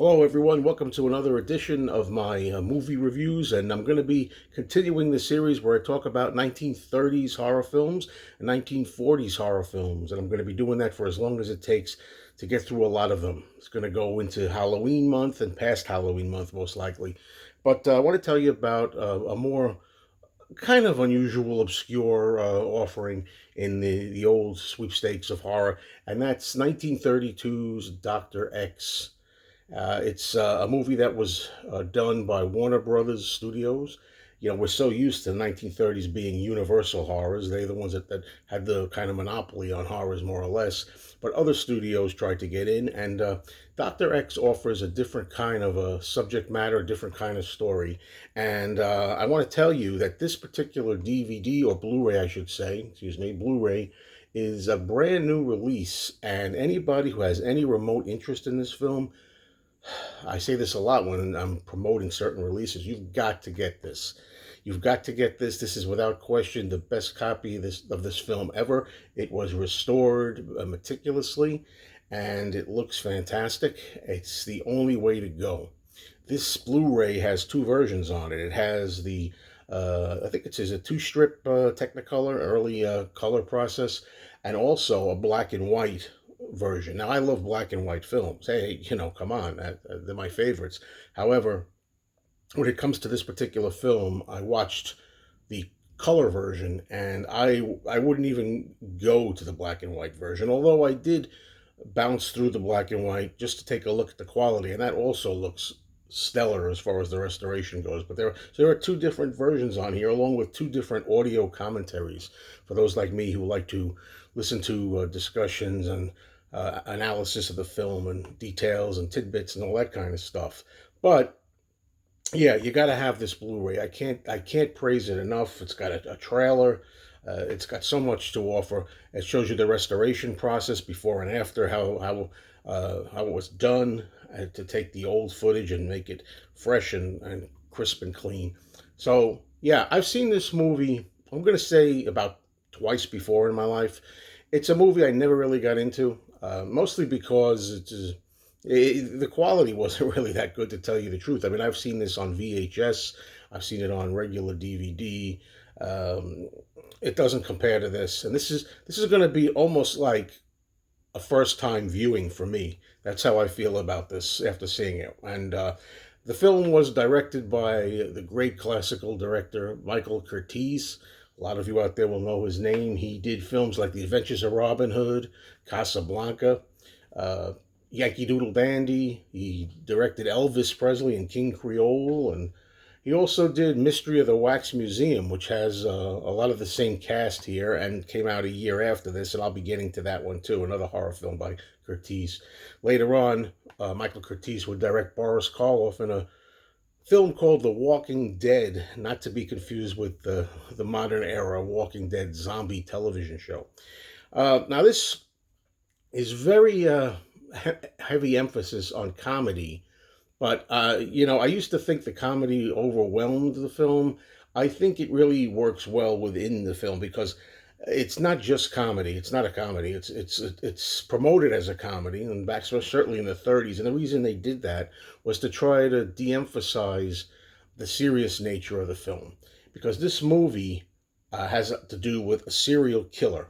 Hello, everyone. Welcome to another edition of my movie reviews, and I'm going to be continuing the series where I talk about 1930s horror films and 1940s horror films, and I'm going to be doing that for as long as it takes to get through a lot of them. It's going to go into Halloween month and past Halloween month, most likely. But I want to tell you about a more kind of unusual, obscure offering in the old sweepstakes of horror, and that's 1932's Dr. X. It's a movie that was done by Warner Brothers Studios. You know, we're so used to the 1930s being Universal horrors. They're the ones that had the kind of monopoly on horrors, more or less. But other studios tried to get in, and Dr. X offers a different kind of a subject matter, a different kind of story. And I want to tell you that this particular DVD, or Blu ray, I should say, excuse me, Blu ray, is a brand new release. And anybody who has any remote interest in this film, I say this a lot when I'm promoting certain releases. You've got to get this. You've got to get this. This is without question the best copy of this film ever. It was restored meticulously, and it looks fantastic. It's the only way to go. This Blu-ray has two versions on it. It has the I think it says a two-strip Technicolor early color process, and also a black and white version. Now, I love black and white films. Hey, come on, they're my favorites. However, when it comes to this particular film, I watched the color version, and I wouldn't even go to the black and white version, although I did bounce through the black and white just to take a look at the quality, and that also looks stellar as far as the restoration goes. But there are two different versions on here, along with two different audio commentaries for those like me who like to listen to discussions and analysis of the film and details and tidbits and all that kind of stuff. But yeah, you got to have this Blu-ray. I can't praise it enough. It's got a trailer. It's got so much to offer. It shows you the restoration process before and after, how it was done to take the old footage and make it fresh and crisp and clean. So yeah, I've seen this movie. I'm gonna say about twice before in my life. It's a movie I never really got into, mostly because the quality wasn't really that good, to tell you the truth. I mean, I've seen this on VHS, I've seen it on regular DVD. It doesn't compare to this, and this is going to be almost like a first time viewing for me. That's how I feel about this after seeing it. And the film was directed by the great classical director Michael Curtiz. A lot of you out there will know his name. He did films like The Adventures of Robin Hood, Casablanca, uh, Yankee Doodle Dandy. He directed Elvis Presley and King Creole, and he also did Mystery of the Wax Museum, which has a lot of the same cast here and came out a year after this, and I'll be getting to that one too, another horror film by Curtiz. Later on, Michael Curtiz would direct Boris Karloff in a film called The Walking Dead, not to be confused with the modern era Walking Dead zombie television show. Now, this is very heavy emphasis on comedy, but I used to think the comedy overwhelmed the film. I think it really works well within the film because it's not just comedy. It's not a comedy. It's promoted as a comedy, and back certainly in the 30s. And the reason they did that was to try to de-emphasize the serious nature of the film, because this movie has to do with a serial killer,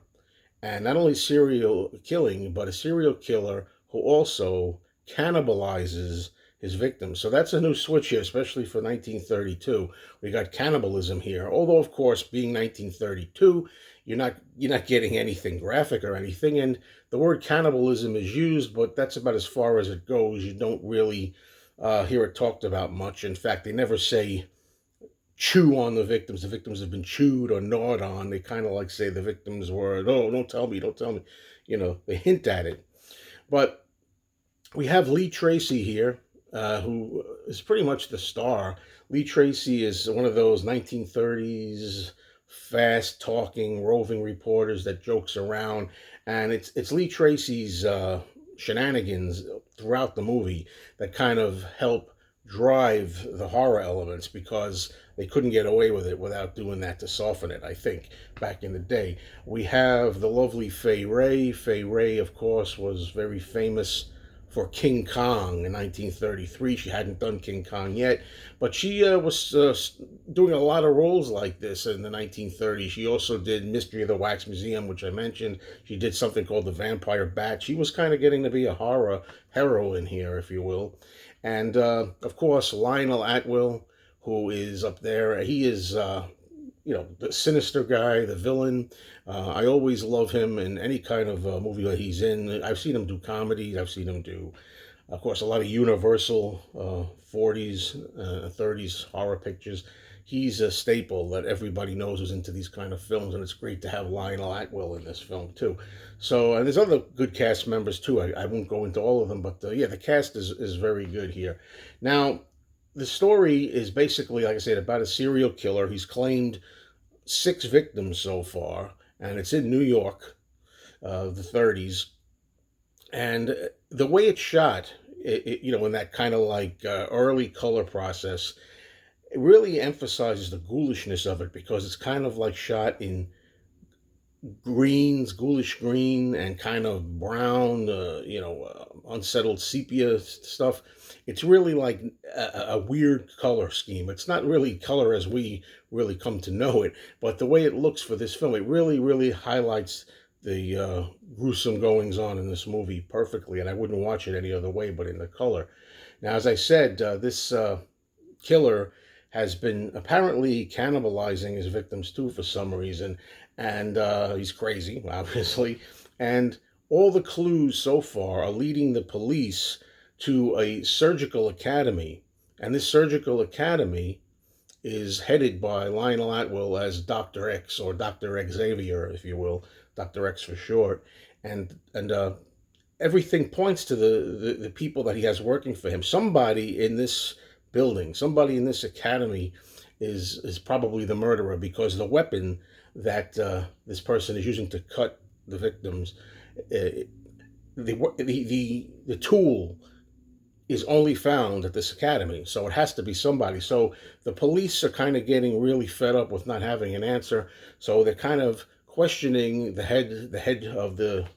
and not only serial killing, but a serial killer who also cannibalizes his victims. So that's a new switch here, especially for 1932. We got cannibalism here. Although, of course, being 1932, you're not getting anything graphic or anything. And the word cannibalism is used, but that's about as far as it goes. You don't really hear it talked about much. In fact, they never say chew on the victims. The victims have been chewed or gnawed on. They kind of like say the victims were, oh, don't tell me, don't tell me. They hint at it. But we have Lee Tracy here, who is pretty much the star. Lee Tracy is one of those 1930s fast talking roving reporters that jokes around, and it's Lee Tracy's shenanigans throughout the movie that kind of help drive the horror elements, because they couldn't get away with it without doing that to soften it, I think, back in the day. We have the lovely Fay Wray. Fay Wray, of course, was very famous for King Kong in 1933. She hadn't done King Kong yet, but she was doing a lot of roles like this in the 1930s. She also did Mystery of the Wax Museum, which I mentioned. She did something called The Vampire Bat. She was kind of getting to be a horror heroine here, if you will. And of course, Lionel Atwill, who is up there. He is the sinister guy, the villain. I always love him in any kind of movie that he's in. I've seen him do comedies. I've seen him do, of course, a lot of Universal 40s, 30s horror pictures. He's a staple that everybody knows who's into these kind of films, and it's great to have Lionel Atwill in this film too. So, and there's other good cast members too. I won't go into all of them, but yeah, the cast is very good here. Now, the story is basically, like I said, about a serial killer. He's claimed 6 victims so far, and it's in New York, the 30s. And the way it's shot, in that kind of like early color process, it really emphasizes the ghoulishness of it because it's kind of like shot in greens, ghoulish green, and kind of brown, unsettled sepia stuff. It's really like a weird color scheme. It's not really color as we really come to know it, but the way it looks for this film, it really, really highlights the gruesome goings on in this movie perfectly, and I wouldn't watch it any other way but in the color. Now, as I said, this killer has been apparently cannibalizing his victims too for some reason, and he's crazy, obviously. And all the clues so far are leading the police to a surgical academy, and this surgical academy is headed by Lionel Atwill as Dr. X, or Dr. Xavier, if you will, Dr. X for short, and everything points to the people that he has working for him. Somebody in this building, somebody in this academy is probably the murderer, because the weapon that this person is using to cut the victims, the tool is only found at this academy, so it has to be somebody. So the police are kind of getting really fed up with not having an answer, so they're kind of questioning the head of the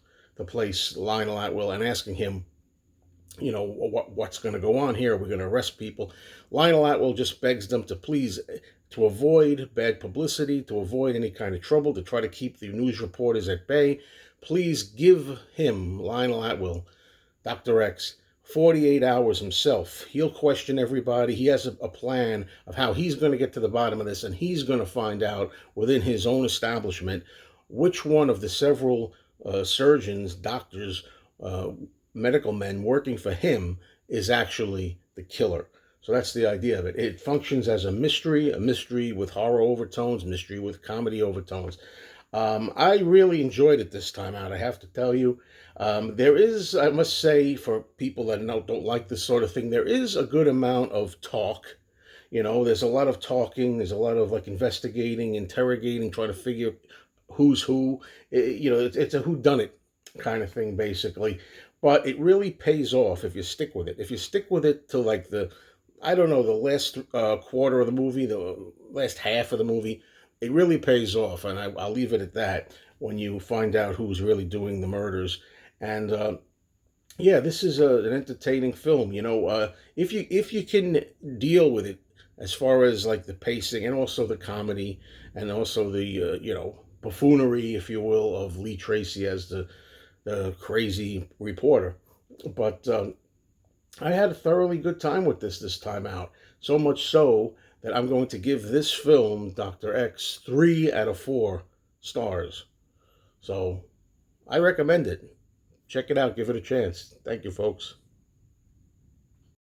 place, Lionel Atwill, and asking him, what's going to go on here? We're going to arrest people. Lionel Atwill just begs them to please, to avoid bad publicity, to avoid any kind of trouble, to try to keep the news reporters at bay. Please give him, Lionel Atwill, Dr. X, 48 hours himself. He'll question everybody. He has a plan of how he's going to get to the bottom of this, and he's going to find out within his own establishment which one of the several surgeons, doctors, medical men working for him is actually the killer. So that's the idea of it. It functions as a mystery with horror overtones, mystery with comedy overtones. I really enjoyed it this time out, I have to tell you. There is, I must say, for people that don't like this sort of thing, there is a good amount of talk. There's a lot of talking, there's a lot of like investigating, interrogating, trying to figure who's who. It's a whodunit kind of thing, basically. But it really pays off if you stick with it. If you stick with it till like the last quarter of the movie, the last half of the movie, it really pays off. And I'll leave it at that when you find out who's really doing the murders. And yeah, this is an entertaining film. If you can deal with it as far as like the pacing and also the comedy and also the buffoonery, if you will, of Lee Tracy as the crazy reporter. But I had a thoroughly good time with this time out. So much so that I'm going to give this film, Dr. X, 3 out of 4 stars. So I recommend it. Check it out. Give it a chance. Thank you, folks.